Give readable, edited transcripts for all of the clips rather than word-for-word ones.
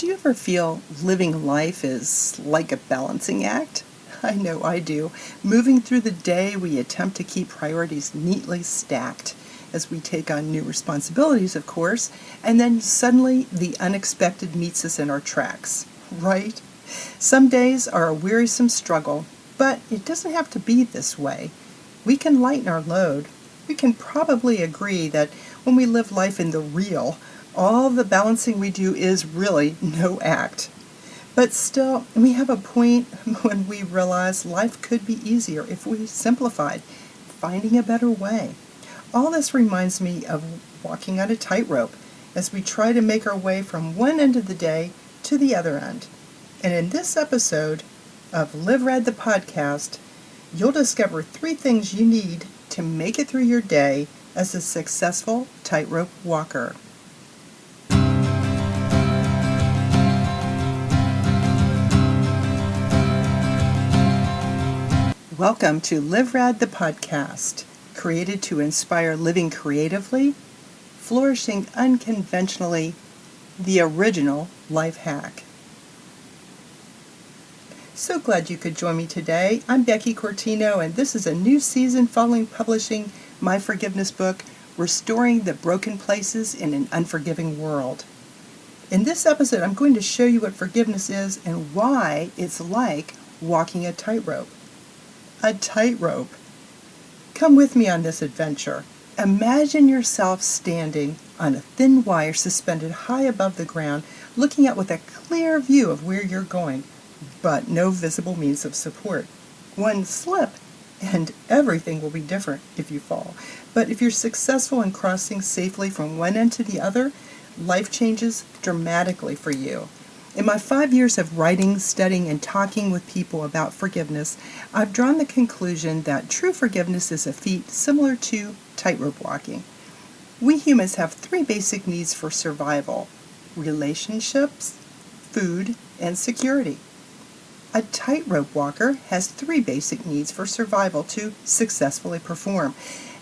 Do you ever feel living life is like a balancing act? I know I do. Moving through the day, we attempt to keep priorities neatly stacked as we take on new responsibilities, of course, and then suddenly the unexpected meets us in our tracks, right? Some days are a wearisome struggle, but it doesn't have to be this way. We can lighten our load. We can probably agree that when we live life in the real, all the balancing we do is really no act. But still, we have a point when we realize life could be easier if we simplified, finding a better way. All this reminds me of walking on a tightrope as we try to make our way from one end of the day to the other end. And in this episode of Live Read the podcast, you'll discover 3 things you need to make it through your day as a successful tightrope walker. Welcome to Live Rad the podcast, created to inspire living creatively, flourishing unconventionally, the original life hack. So glad you could join me today. I'm Becky Cortino, and this is a new season following publishing my forgiveness book, Restoring the Broken Places in an Unforgiving World. In this episode, I'm going to show you what forgiveness is and why it's like walking a tightrope. A tightrope. Come with me on this adventure. Imagine yourself standing on a thin wire suspended high above the ground, looking out with a clear view of where you're going, but no visible means of support. One slip, and everything will be different if you fall. But if you're successful in crossing safely from one end to the other, life changes dramatically for you. In my 5 years of writing, studying, and talking with people about forgiveness, I've drawn the conclusion that true forgiveness is a feat similar to tightrope walking. We humans have 3 basic needs for survival: relationships, food, and security. A tightrope walker has 3 basic needs for survival to successfully perform: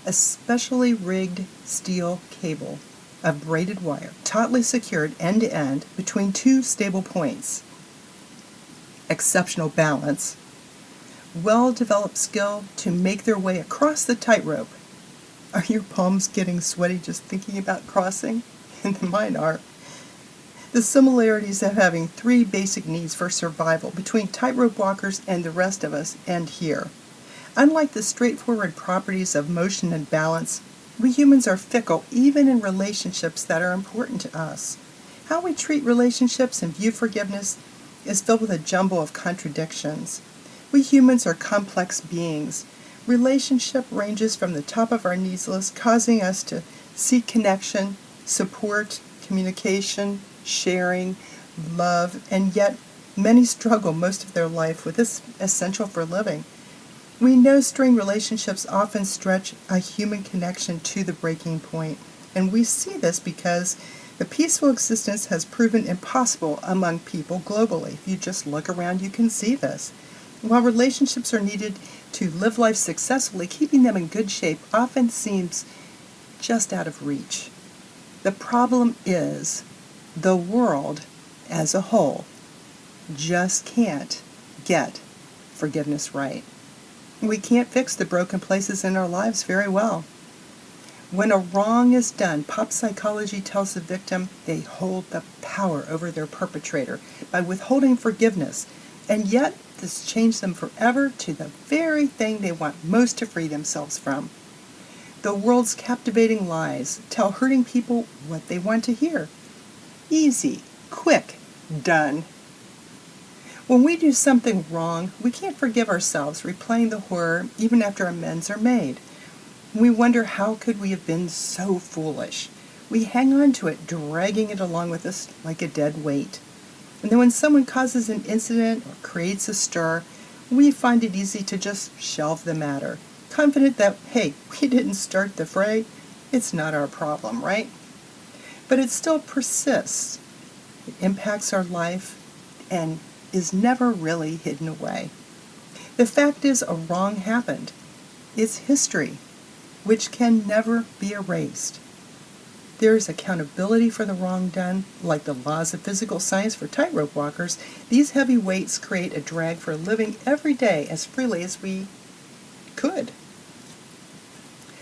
a specially rigged steel cable of braided wire, tautly secured end-to-end between 2 stable points, exceptional balance, well-developed skill to make their way across the tightrope. Are your palms getting sweaty just thinking about crossing? And mine are. The similarities of having 3 basic needs for survival between tightrope walkers and the rest of us end here. Unlike the straightforward properties of motion and balance, we humans are fickle even in relationships that are important to us. How we treat relationships and view forgiveness is filled with a jumble of contradictions. We humans are complex beings. Relationship ranges from the top of our needs list, causing us to seek connection, support, communication, sharing, love, and yet many struggle most of their life with this essential for living. We know strained relationships often stretch a human connection to the breaking point, and we see this because the peaceful existence has proven impossible among people globally. If you just look around, you can see this. While relationships are needed to live life successfully, keeping them in good shape often seems just out of reach. The problem is the world as a whole just can't get forgiveness right. We can't fix the broken places in our lives very well. When a wrong is done, pop psychology tells the victim they hold the power over their perpetrator by withholding forgiveness, and yet this changed them forever to the very thing they want most to free themselves from. The world's captivating lies tell hurting people what they want to hear. Easy, quick, done. When we do something wrong, we can't forgive ourselves, replaying the horror even after amends are made. We wonder, how could we have been so foolish? We hang on to it, dragging it along with us like a dead weight. And then when someone causes an incident or creates a stir, we find it easy to just shelve the matter, confident that, hey, we didn't start the fray, it's not our problem, right? But it still persists. It impacts our life and is never really hidden away. The fact is, a wrong happened. It's history, which can never be erased. There is accountability for the wrong done. Like the laws of physical science for tightrope walkers, these heavy weights create a drag for living every day as freely as we could.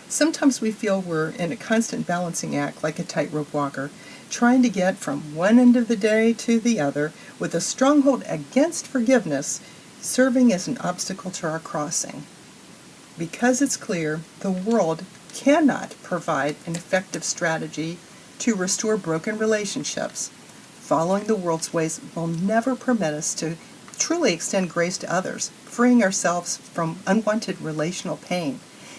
Sometimes we feel we're in a constant balancing act like a tightrope walker, trying to get from one end of the day to the other with a stronghold against forgiveness serving as an obstacle to our crossing. Because it's clear the world cannot provide an effective strategy to restore broken relationships, following the world's ways will never permit us to truly extend grace to others, freeing ourselves from unwanted relational pain.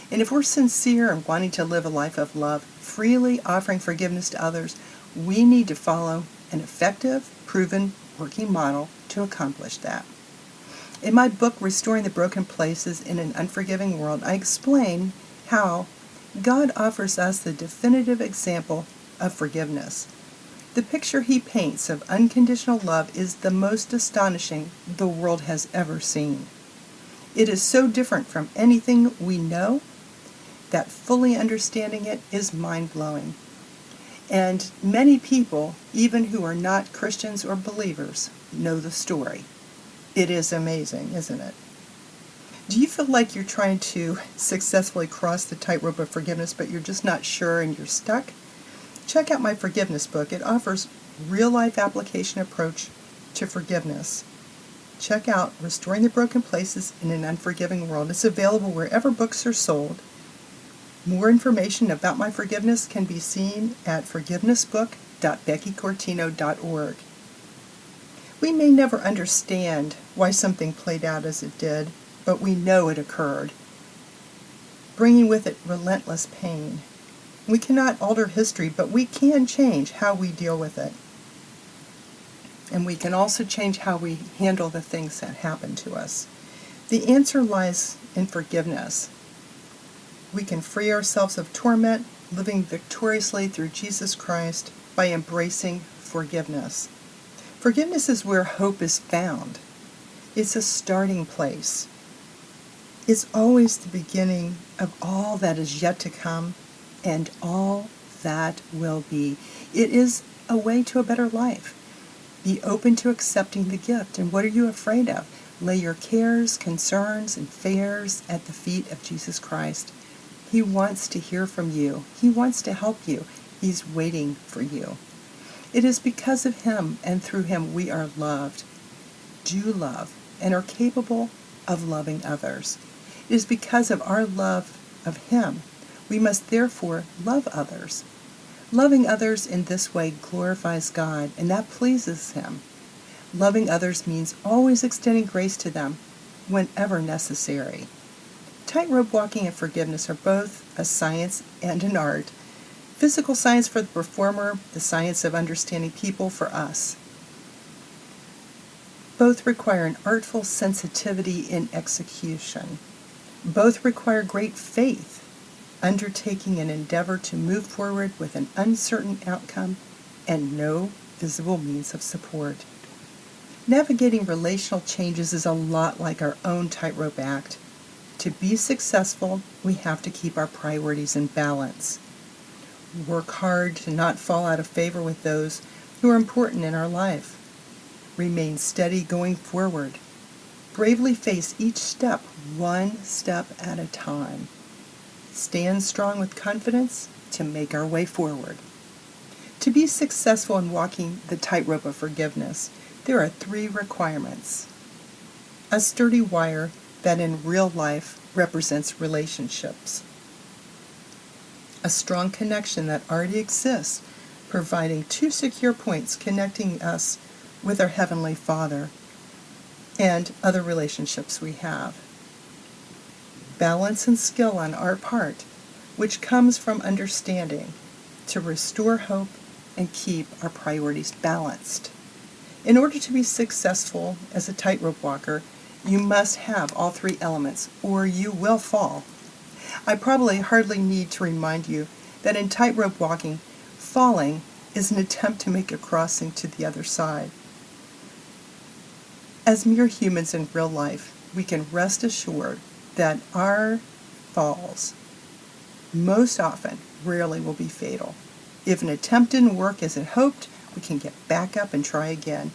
And if we're sincere in wanting to live a life of love, freely offering forgiveness to others, we need to follow an effective, proven, working model to accomplish that. In my book, Restoring the Broken Places in an Unforgiving World, I explain how God offers us the definitive example of forgiveness. The picture he paints of unconditional love is the most astonishing the world has ever seen. It is so different from anything we know that fully understanding it is mind-blowing. And many people, even who are not Christians or believers, know the story. It is amazing, isn't it? Do you feel like you're trying to successfully cross the tightrope of forgiveness, but you're just not sure and you're stuck? Check out my forgiveness book. It offers real-life application approach to forgiveness. Check out Restoring the Broken Places in an Unforgiving World. It's available wherever books are sold. More information about my forgiveness can be seen at forgivenessbook.beckycortino.org. We may never understand why something played out as it did, but we know it occurred, bringing with it relentless pain. We cannot alter history, but we can change how we deal with it. And we can also change how we handle the things that happen to us. The answer lies in forgiveness. We can free ourselves of torment, living victoriously through Jesus Christ by embracing forgiveness. Forgiveness is where hope is found. It's a starting place. It's always the beginning of all that is yet to come and all that will be. It is a way to a better life. Be open to accepting the gift. And what are you afraid of? Lay your cares, concerns, and fears at the feet of Jesus Christ. He wants to hear from you. He wants to help you. He's waiting for you. It is because of him and through him we are loved, do love, and are capable of loving others. It is because of our love of him we must therefore love others. Loving others in this way glorifies God, and that pleases him. Loving others means always extending grace to them whenever necessary. Tightrope walking and forgiveness are both a science and an art. Physical science for the performer, the science of understanding people for us. Both require an artful sensitivity in execution. Both require great faith, undertaking an endeavor to move forward with an uncertain outcome and no visible means of support. Navigating relational changes is a lot like our own tightrope act. To be successful, we have to keep our priorities in balance. Work hard to not fall out of favor with those who are important in our life. Remain steady going forward. Bravely face each step, one step at a time. Stand strong with confidence to make our way forward. To be successful in walking the tightrope of forgiveness, there are 3 requirements. A sturdy wire that in real life represents relationships. A strong connection that already exists, providing 2 secure points connecting us with our Heavenly Father and other relationships we have. Balance and skill on our part, which comes from understanding, to restore hope and keep our priorities balanced. In order to be successful as a tightrope walker, you must have all 3 elements, or you will fall. I probably hardly need to remind you that in tightrope walking, falling is an attempt to make a crossing to the other side. As mere humans in real life, we can rest assured that our falls, most often, rarely will be fatal. If an attempt didn't work as it hoped, we can get back up and try again.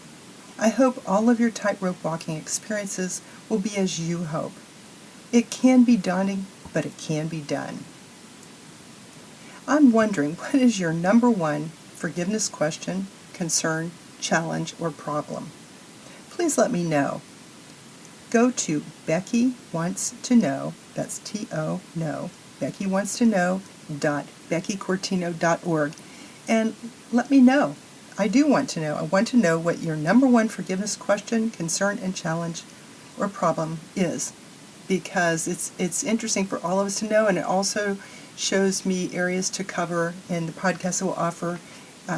I hope all of your tightrope walking experiences will be as you hope. It can be daunting, but it can be done. I'm wondering, what is your number one forgiveness question, concern, challenge, or problem? Please let me know. Go to Becky Wants to Know, that's T-O, no, BeckyWantsToKnow.BeckyCortino.org, and let me know. I do want to know. I want to know what your number one forgiveness question, concern, and challenge or problem is, because it's interesting for all of us to know, and it also shows me areas to cover in the podcast that will offer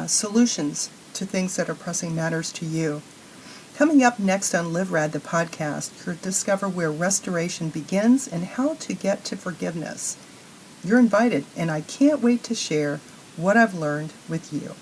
solutions to things that are pressing matters to you. Coming up next on Live Rad, the podcast, you'll discover where restoration begins and how to get to forgiveness. You're invited, and I can't wait to share what I've learned with you.